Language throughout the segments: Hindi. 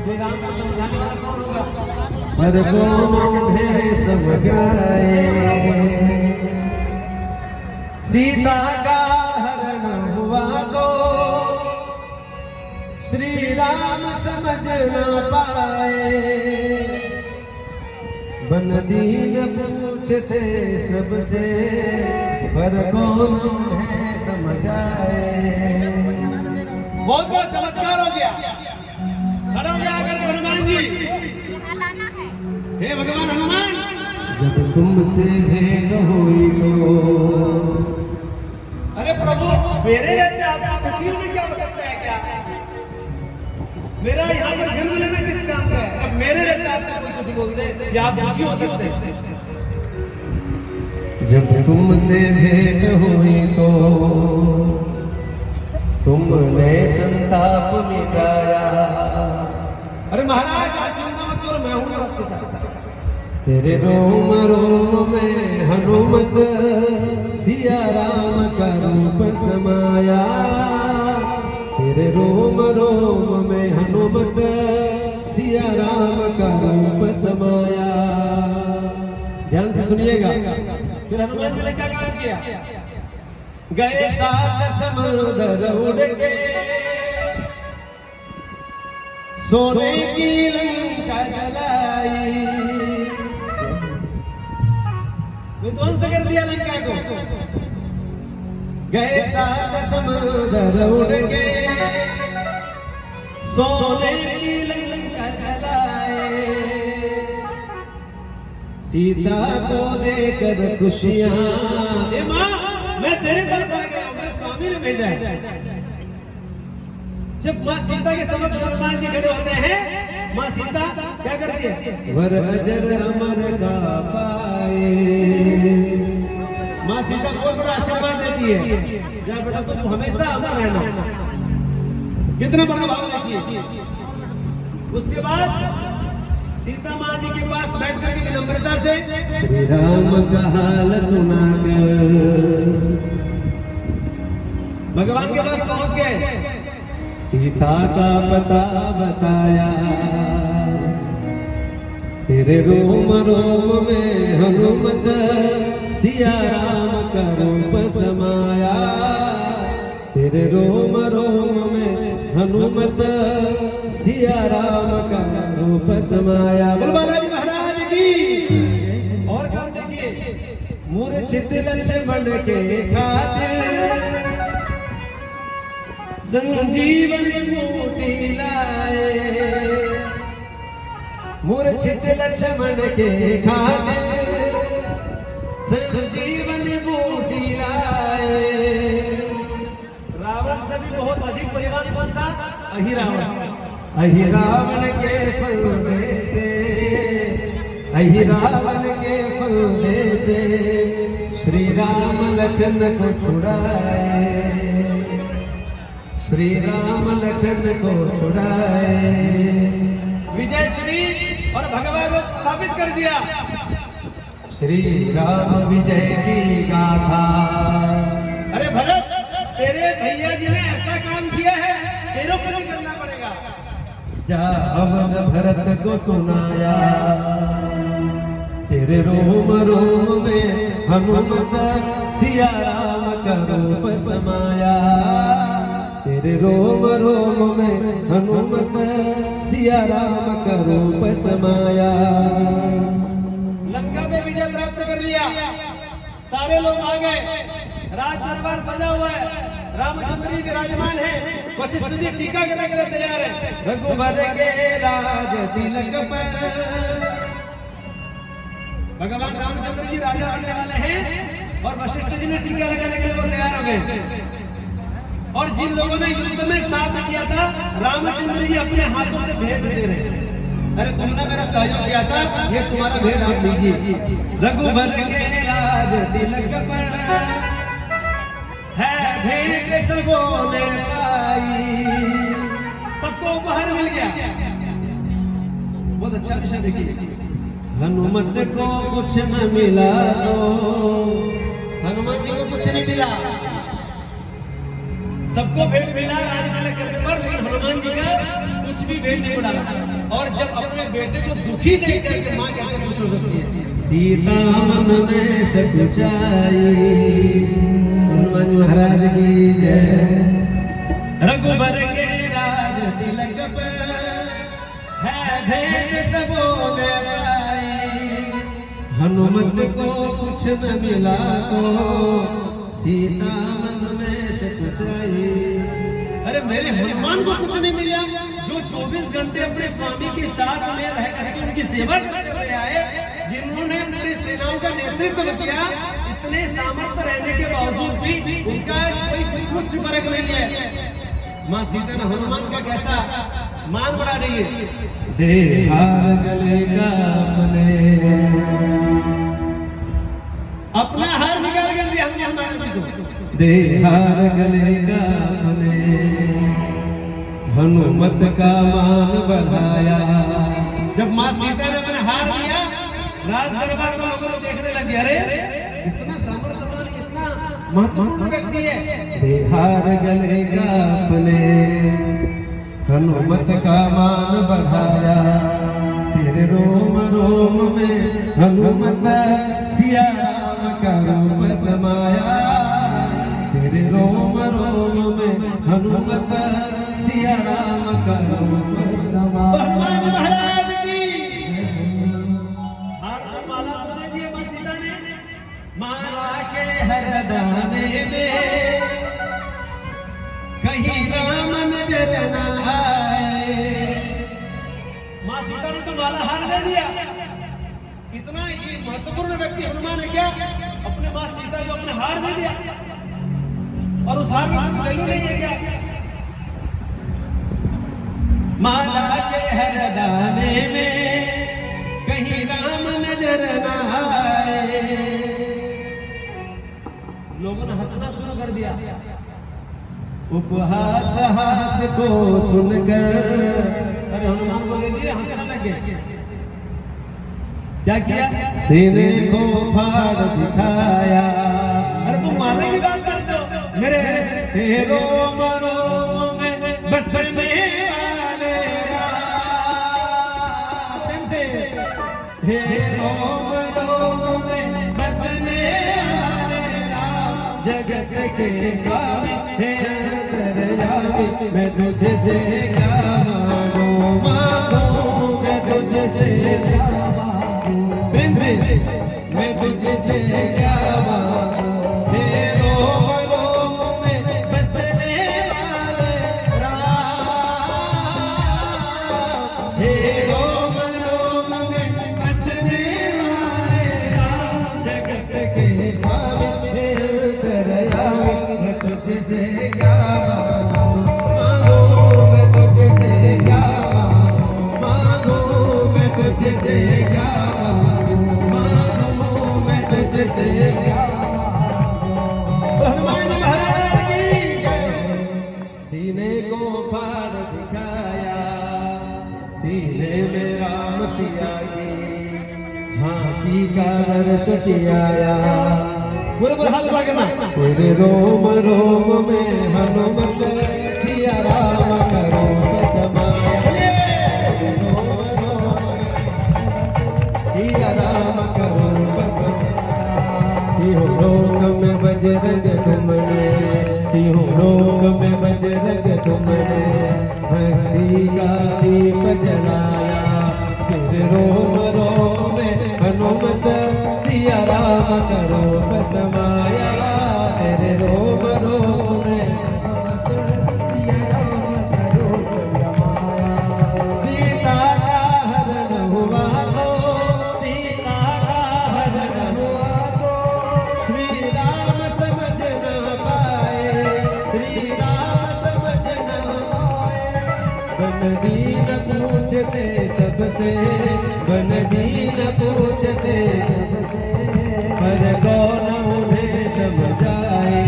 श्री राम को समझाने वाला कौन होगा? पर कौन है समझाए, सीता का हरण हुआ तो श्री राम समझ न पाए। बन दीन पूछते सबसे, पर कौन है समझाए। बहुत बहुत चमत्कार हो गया। खड़ा हो गया आकर हनुमान जी। हे भगवान हनुमान, जब तुमसे भेंट हुई तो, अरे प्रभु मेरे रहते आप दुखी होने क्या हो सकता है क्या? मेरा यहाँ पर जन्म लेना किस काम का है? अब मेरे रहते आप कोई कुछ बोल दे या आप दुखी हो सकते हैं? जब तुमसे भेंट हुई तो तुमने संताप मिटाया। अरे महाराज आप चिंता मत करो, मैं हूँ आपके साथ। तेरे रोम रोम में हनुमत सिया राम का रूप समाया। तेरे रोम रोम में हनुमत सिया राम का रूप समाया। ध्यान से सुनिएगा। फिर हनुमान जी ने क्या काम किया? गए सात समुद्र उड़ के, सोने की लंका जलाई। विध्वंस कर दिया लंका को। गए सात समुद्र उड़ के, सोने की लंका जलाए। सीता को देकर खुशियां, ए माँ मैं तेरे पास आ गया, मेरे स्वामी ने भेजा है। जब माँ सीता के समक्ष हनुमान जी खड़े होते हैं, माँ सीता क्या करती है? वर अजर अमर का पाए। माँ सीता को बड़ा आशीर्वाद देती है, जा बेटा तुम हमेशा अमर रहना। कितना बड़ा भाव देखिए। उसके बाद सीता माँ जी के पास बैठ करके विनम्रता से श्री राम का हाल सुनाकर भगवान के पास पहुंच गए। सीता का पता बताया। तेरे रोम रोम में हनुमत सिया राम का रूप समाया। तेरे रोम रोम में हनुमत सिया राम का रूप समाया। बोल बालाजी महाराज की। और काम देखिए, मूर्छित लक्ष्मण के खातिर संजीवनी बूटी लाए। मूर्छित लक्ष्मण के खातिर संजीवनी बूटी लाए। रावण से भी बहुत अधिक परिवार कौन था? अहिरावण। अहिरावण के फंदे से, अहिरावण के फंदे से श्री राम लखन को छुड़ाए। श्री राम लखन को छुड़ाए। विजय श्री और भगवान को स्थापित कर दिया। श्री राम विजय की गाथा। अरे भरत, तेरे भैया जी ने ऐसा काम किया है, तेरे को भी करना पड़ेगा। जा अवध भरत को सुनाया। तेरे रोम रोम में हनुमत सिया राम का रूप समाया। तेरे रोम रोम में हनुमत सिया राम का रूप समाया। लंका में विजय प्राप्त कर लिया। सारे लोग आ गए, राज दरबार सजा हुआ है, रामचंद्र जी विराजमान है, वशिष्ठ जी टीका करने के लिए तैयार है। रघुवर के राज तिलक पर भगवान रामचंद्र जी राजा बनने वाले हैं और वशिष्ठ जी ने टीका लगाने के लिए वो तैयार हो गए। और जिन लोगों ने युद्ध में साथ किया था, रामचंद्र जी अपने हाथों से भेंट दे रहे हैं। अरे तुमने मेरा सहयोग किया था, ये तुम्हारा भेंट आप लीजिए। रघुवर के राज तिलक पर है भेंट सबों ने पाई। सबको उपहार मिल गया। बहुत अच्छा विषय देखिए। हनुमत को कुछ न मिला तो, हनुमान जी को कुछ नहीं मिला। सबको भेंट मिला राजमाला करने पर, लेकिन हनुमान जी का कुछ भी भेंट नहीं पड़ा। और जब अपने बेटे को दुखी देख करके माँ कैसे खुश हो सकती है। सीता मन में सच्चाई, हनुमान महाराज की जय। रघुबर के राज तिलक पर है भेंट सबोने पाई, हनुमत को कुछ न मिला तो सीता मन में सच्चाई। अरे मेरे हनुमान को कुछ नहीं मिला, जो 24 घंटे अपने स्वामी के साथ में रह करके उनकी सेवा करते हुए आए, जिन्होंने पूरी सेनाओं का नेतृत्व किया, इतने सामर्थ्य रहने के बावजूद भी उनका कोई कुछ फर्क नहीं है। माँ सीता ने हनुमान का कैसा मान बढ़ा रही है। दे हार गले का अपना हार निकाल कर दिया हमने हनुमान जी को। दे हार गले का हनुमत का मान बढ़ाया। जब माँ सीता ने अपने हार दिया, राज दरबार में लोग देखने लग गया, अरे इतना सामर्थ्यवान, इतना महत्वपूर्ण व्यक्ति है। दे हार गले का हनुमत का मान बढ़ाया। तेरे रोम रोम में हनुमत सिया राम का रूप समाया। तेरे रोम रोम में हनुमत सिया राम का रूप समाया। हनुमान महाराज की हार और माला को दे दिया माँ सीता ने। माला के हर दाने में कहीं राम नजर न आए। माँ सीता ने तो माला हार ले दिया। इतना ये महत्वपूर्ण व्यक्ति हनुमान है क्या, अपने माँ सीता को अपने हार दे दिया, और उस हार में कुछ वैल्यू नहीं है क्या। माला के हर दाने में कहीं राम नजर न आए। लोगों ने हंसना शुरू कर दिया। उपहास हास को सुनकर अरे हनुमान को ले दिया, हंसने लग गए। क्या किया? सीने को फाड़ दिखाया। अरे तुम माला की बात करते हो, मेरे तेरो मरो में बसने वाले प्रेम से तेरो मरो में बसने वाले जगत के स्वामी हे अंतर्यामी। मैं तुझसे क्या मांगू मांगू, मैं तुझसे क्या मांगू, मैं तुझसे क्या मांगू। तेरो मरो में बसने वाले राम, तेरो मरो में बसने वाले राम, जगत के स्वामी हे अंतर्यामी। मैं तुझसे क्या मांगू, मैं तुझसे क्या मांगू, मैं तुझसे क्या मांगू, मैं तुझसे क्या। हनुमान महाराज की सीने को फाड़ दिखाया। सीने में राम सिया की झांकी का दर्श कियाया। पूरे पूरे हाथ उठा के ना। तेरे रोम रोम में हनुमत सिया राम का रूप समाया। तेरे रोम रोम में सिया राम का रूप समाया। तिहु लोक में बजरंग तुमने, तिहु लोक में बजरंग तुमने भक्ति का दीप जलाया। तेरे रोम रोम में हनुमत सिया राम का रूप समाया। तेरे रोम रोम में सिया राम का रूप समाया। सीता का हरण हुआ तो, सीता का हरण हुआ तो श्री राम समझ न पाए, श्री राम समझ न पाए। बन दीन पूछते सबसे, बन दीन पूछते सबसे, पर कौन उन्हें समझाए,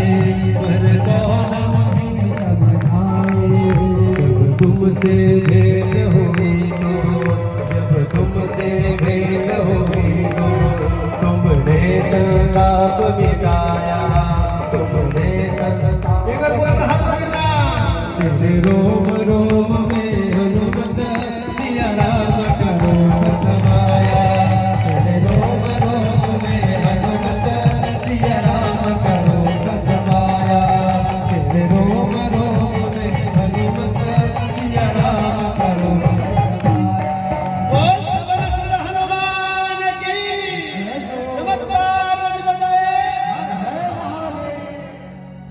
पर कौन उन्हें समझाए। जब तुमसे भेंट हुई तो, जब तुमसे भेंट हुई तो तुमने संताप मिटाया, तुमने संताप। एक बार पूरा हाथ उठा के ना। तेरे रोम रोम में हनुमत सिया राम